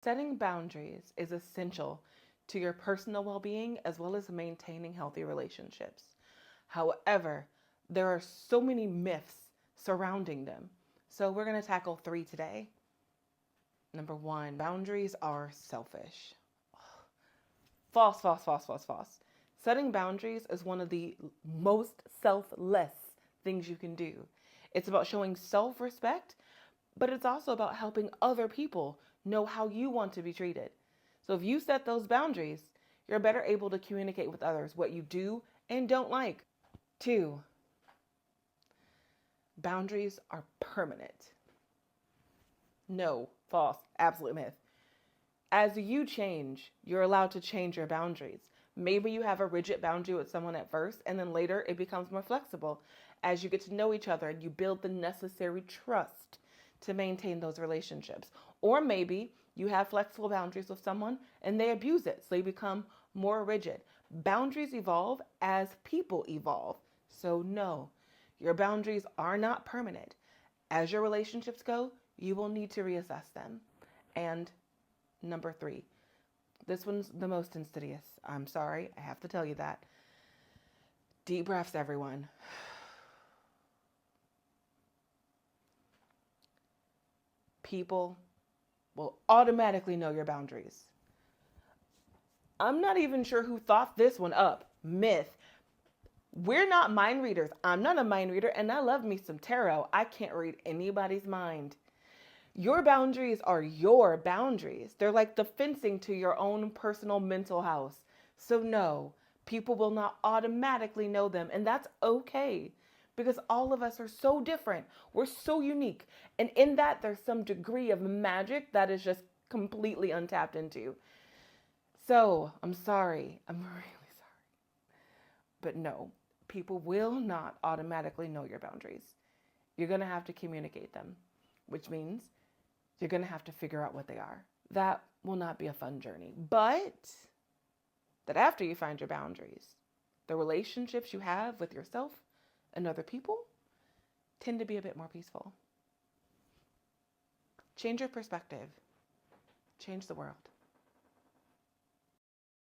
Setting boundaries is essential to your personal well being as well as maintaining healthy relationships. However, there are so many myths surrounding them. So, we're going to tackle three today. Number one, boundaries are selfish. False, false, false, false, false. Setting boundaries is one of the most selfless things you can do. It's about showing self respect, but it's also about helping other people know how you want to be treated. So if you set those boundaries, you're better able to communicate with others what you do and don't like. Two, boundaries are permanent. No, false, absolute myth. As you change, you're allowed to change your boundaries. Maybe you have a rigid boundary with someone at first, and then later it becomes more flexible as you get to know each other and you build the necessary trust to maintain those relationships. Or maybe you have flexible boundaries with someone and they abuse it, so they become more rigid. Boundaries evolve as people evolve. So, no, your boundaries are not permanent. As your relationships go, you will need to reassess them. And number three, this one's the most insidious. I'm sorry, I have to tell you that. Deep breaths, everyone. People will automatically know your boundaries. I'm not even sure who thought this one up. Myth. We're not mind readers. I'm not a mind reader, and I love me some tarot. I can't read anybody's mind. Your boundaries are your boundaries. They're like the fencing to your own personal mental house. So, no, people will not automatically know them, and that's okay because all of us are so different. We're so unique. And in that, there's some degree of magic that is just completely untapped into. So, I'm sorry. I'm really sorry. But no, people will not automatically know your boundaries. You're going to have to communicate them, which means you're going to have to figure out what they are. That will not be a fun journey. But that after you find your boundaries, the relationships you have with yourself and other people tend to be a bit more peaceful. Change your perspective. Change the world.